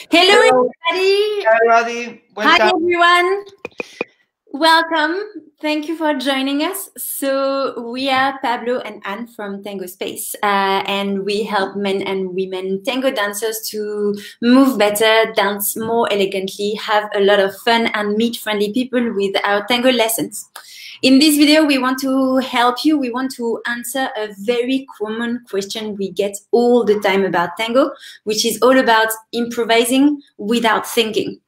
Hello, Hello, everybody. everybody. Hi, Welcome. everyone. Welcome. Thank you for joining us. So we are Pablo and Anne from Tango Space, and we help men and women tango dancers to move better, dance more elegantly, have a lot of fun, and meet friendly people with our tango lessons. In this video, we want to help you. We want to answer a very common question we get all the time about tango, which is all about improvising without thinking.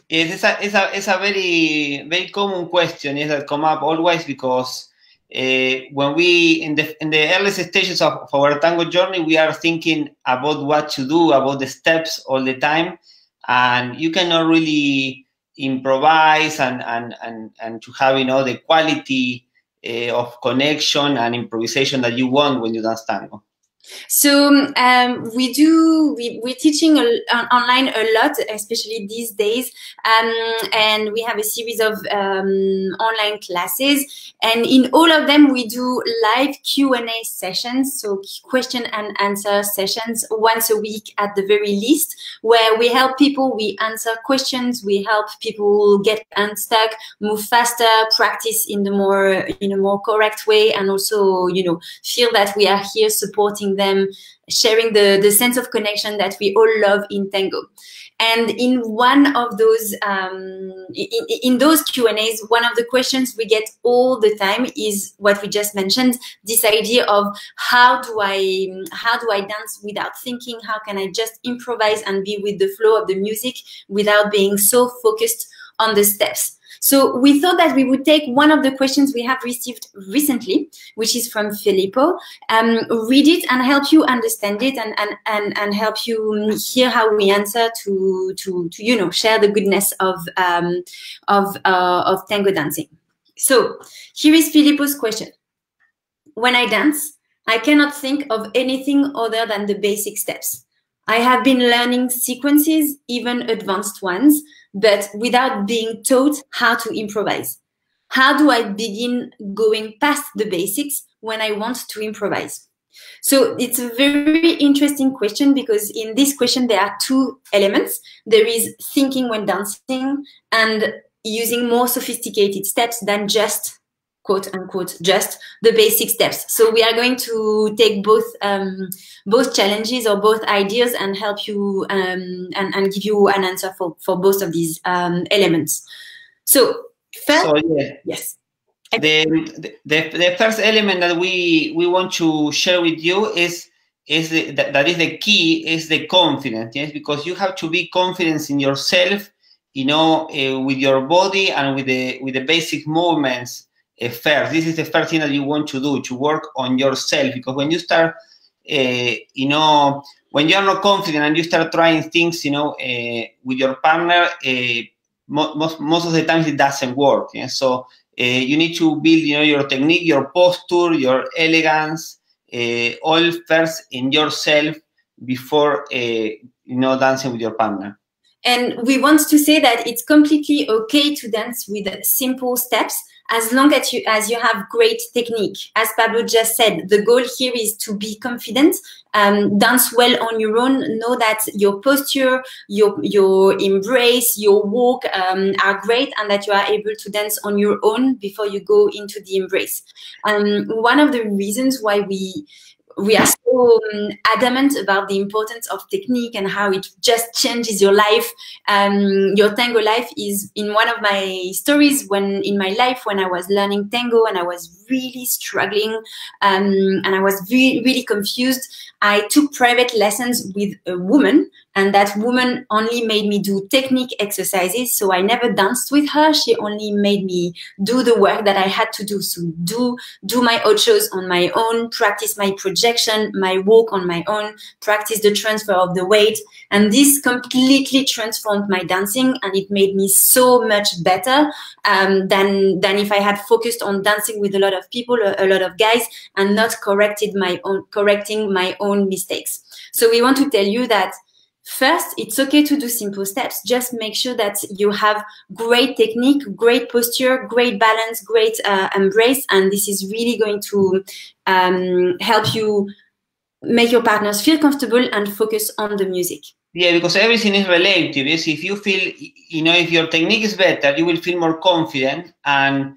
It's a very common question. Yes, that come up always because when we in the earliest stages of our tango journey, we are thinking about what to do, about the steps all the time, and you cannot really improvise and to have the quality of connection and improvisation that you want when you dance tango. So we're teaching online a lot, especially these days, and we have a series of online classes, and in all of them we do live Q&A sessions, so question and answer sessions once a week at the very least, where we help people, we answer questions, we help people get unstuck, move faster, practice in the more correct way, and also feel that we are here supporting them, sharing the sense of connection that we all love in tango. And in one of those in those Q&As, one of the questions we get all the time is what we just mentioned, this idea of how do I dance without thinking? How can I just improvise and be with the flow of the music without being so focused on the steps? So we thought that we would take one of the questions we have received recently, which is from Filippo, read it and help you understand it, and help you hear how we answer to share the goodness of tango dancing. So here is Filippo's question. When I dance, I cannot think of anything other than the basic steps. I have been learning sequences, even advanced ones, but without being taught how to improvise. How do I begin going past the basics when I want to improvise? So it's a very interesting question, because in this question there are two elements. There is thinking when dancing and using more sophisticated steps than just quote unquote just the basic steps. So we are going to take both challenges or both ideas and help you and give you an answer for both of these elements. So first, yes. The first element that we want to share with you is the key is the confidence. Yes, because you have to be confident in yourself, with your body and with the basic movements. First, this is the first thing that you want to do, to work on yourself, because when you start, when you are not confident and you start trying things, with your partner, most of the times it doesn't work. Yeah? So you need to build, your technique, your posture, your elegance, all first in yourself before, dancing with your partner. And we want to say that it's completely okay to dance with simple steps, as long as you have great technique. As Pablo just said, the goal here is to be confident, dance well on your own, know that your posture, your embrace, your walk are great, and that you are able to dance on your own before you go into the embrace. One of the reasons why we are so adamant about the importance of technique and how it just changes your life, your tango life, is in one of my stories in my life when I was learning tango and I was really struggling, and I was really confused. I took private lessons with a woman, and that woman only made me do technique exercises. So I never danced with her. She only made me do the work that I had to do. So do my ochos on my own, practice my projection, my walk on my own, practice the transfer of the weight. And this completely transformed my dancing, and it made me so much better than if I had focused on dancing with a lot of people, a lot of guys, and not correcting my own mistakes. So we want to tell you that first, it's okay to do simple steps. Just make sure that you have great technique, great posture, great balance, great embrace, and this is really going to help you make your partners feel comfortable and focus on the music. Yeah, because everything is relative. Yes, if you feel, if your technique is better, you will feel more confident, and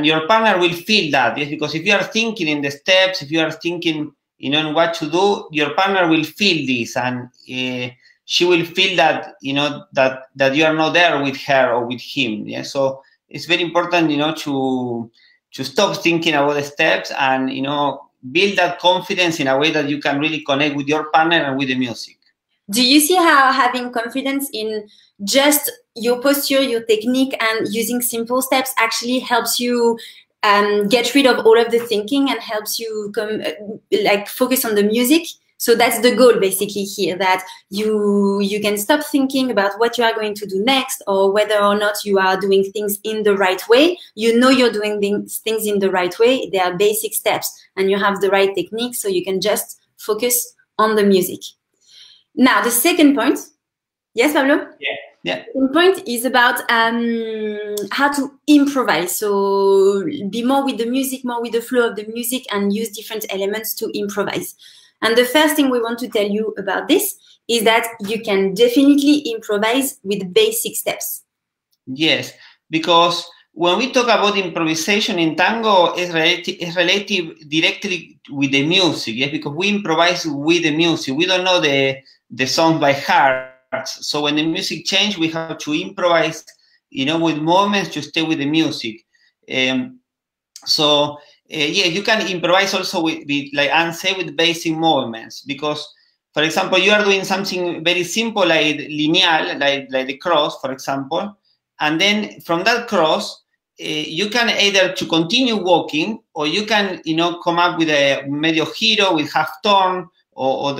your partner will feel that. Yes, because if you are thinking in the steps, if you are thinking, in what to do, your partner will feel this, and she will feel that, that you are not there with her or with him. Yeah, so it's very important, to stop thinking about the steps and build that confidence in a way that you can really connect with your partner and with the music. Do you see how having confidence in just your posture, your technique, and using simple steps actually helps you get rid of all of the thinking and helps you focus on the music? So that's the goal basically here, that you can stop thinking about what you are going to do next or whether or not you are doing things in the right way. You know you're doing things in the right way. They are basic steps and you have the right technique, so you can just focus on the music. Now, the second point, yes, Pablo? Yeah. The second point is about how to improvise. So be more with the music, more with the flow of the music, and use different elements to improvise. And the first thing we want to tell you about this is that you can definitely improvise with basic steps. Yes, because when we talk about improvisation in tango, it's relative directly with the music. Yes, because we improvise with the music. We don't know the song by heart. So when the music changes, we have to improvise, with moments to stay with the music. You can improvise also with like Anne said, with basic movements, because, for example, you are doing something very simple like lineal, like the cross, for example, and then from that cross, you can either to continue walking, or you can, come up with a medio giro with half turn, or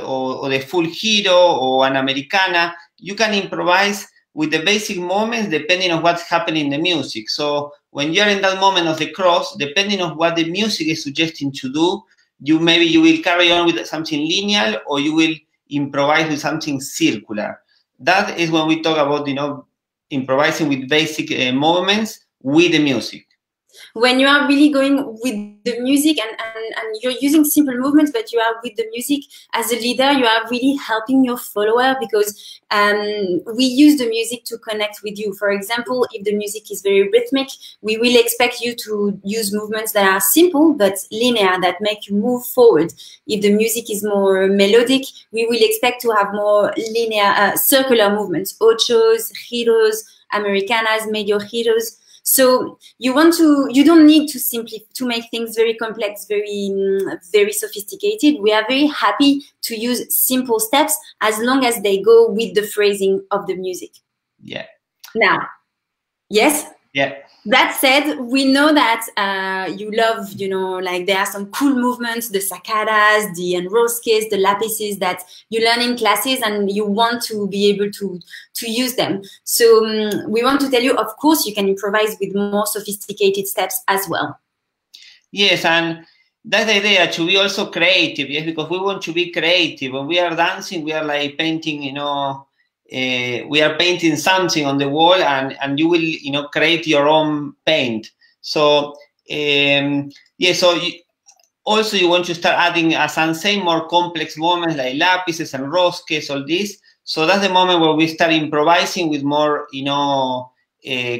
the full giro, or an americana. You can improvise with the basic moments depending on what's happening in the music. So when you're in that moment of the cross, depending on what the music is suggesting to do, you will carry on with something linear, or you will improvise with something circular. That is when we talk about, improvising with basic movements with the music. When you are really going with the music and you're using simple movements, but you are with the music as a leader, you are really helping your follower, because we use the music to connect with you. For example, if the music is very rhythmic, we will expect you to use movements that are simple but linear, that make you move forward. If the music is more melodic, we will expect to have more linear, circular movements, ochos, giros, americanas, medio giros. So you don't need to make things very complex, very sophisticated. We are very happy to use simple steps as long as they go with the phrasing of the music. Yeah. Now, yes? Yeah. That said, we know that you love, like there are some cool movements, the saccadas, the enrosques, the lapises that you learn in classes, and you want to be able to use them. So we want to tell you, of course, you can improvise with more sophisticated steps as well. Yes, and that's the idea, to be also creative, yes, because we want to be creative. When we are dancing, we are like painting, we are painting something on the wall, and you will, create your own paint. So, so also you want to start adding, as I'm saying, more complex moments like lapises and rosques, all this. So that's the moment where we start improvising with more,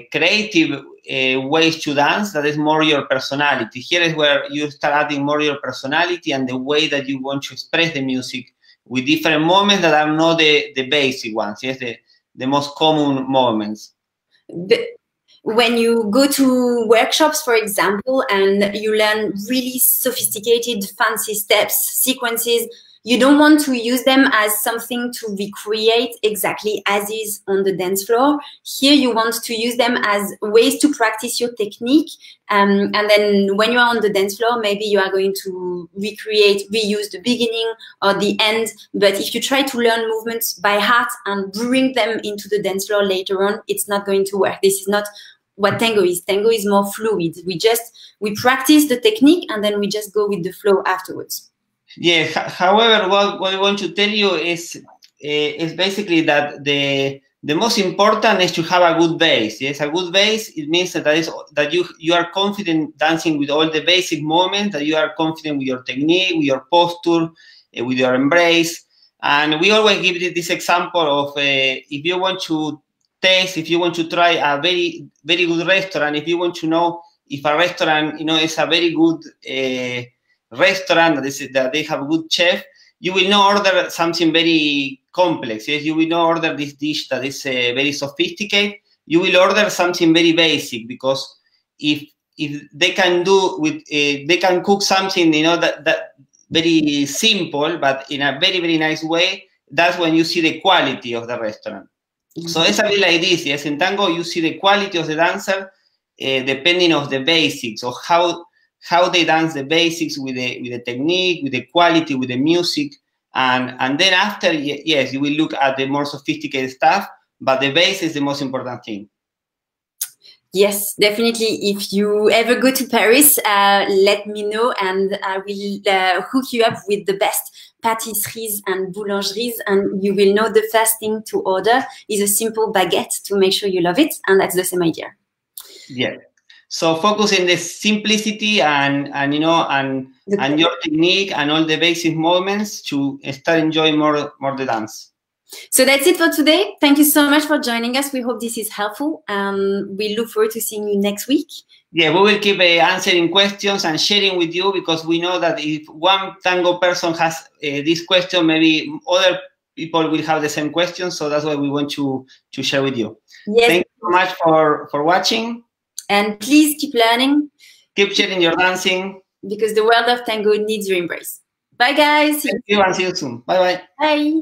creative ways to dance. That is more your personality. Here is where you start adding more your personality and the way that you want to express the music, with different moments that are not the basic ones, yes, the most common moments. When you go to workshops, for example, and you learn really sophisticated, fancy steps, sequences, you don't want to use them as something to recreate exactly as is on the dance floor. Here, you want to use them as ways to practice your technique. And then when you are on the dance floor, maybe you are going to reuse the beginning or the end. But if you try to learn movements by heart and bring them into the dance floor later on, it's not going to work. This is not what tango is. Tango is more fluid. We practice the technique and then we just go with the flow afterwards. Yeah. However, what I want to tell you is basically that the most important is to have a good base. Yes, a good base. It means that you are confident dancing with all the basic movements. That you are confident with your technique, with your posture, with your embrace. And we always give this example of if you want to taste, if you want to try a very, very good restaurant, if you want to know if a restaurant, is a very good restaurant, that they have a good chef, you will not order something very complex. Yes, you will not order this dish that is very sophisticated. You will order something very basic, because if they can do with they can cook something, that very simple, but in a very, very nice way, that's when you see the quality of the restaurant. So it's a bit like this. Yes, in Tango, you see the quality of the dancer depending on the basics, or how they dance the basics with the technique, with the quality, with the music. And then after, yes, you will look at the more sophisticated stuff, but the base is the most important thing. Yes, definitely. If you ever go to Paris, let me know, and I will hook you up with the best pâtisseries and boulangeries, and you will know the first thing to order is a simple baguette to make sure you love it, and that's the same idea. Yeah. So focus in the simplicity and your technique and all the basic movements to start enjoying more the dance. So that's it for today. Thank you so much for joining us. We hope this is helpful. We look forward to seeing you next week. Yeah, we will keep answering questions and sharing with you, because we know that if one Tango person has this question, maybe other people will have the same question. So that's why we want to share with you. Yes. Thank you so much for watching. And please keep learning. Keep sharing your dancing. Because the world of Tango needs your embrace. Bye, guys. Thank you, and see you soon. Bye-bye. Bye.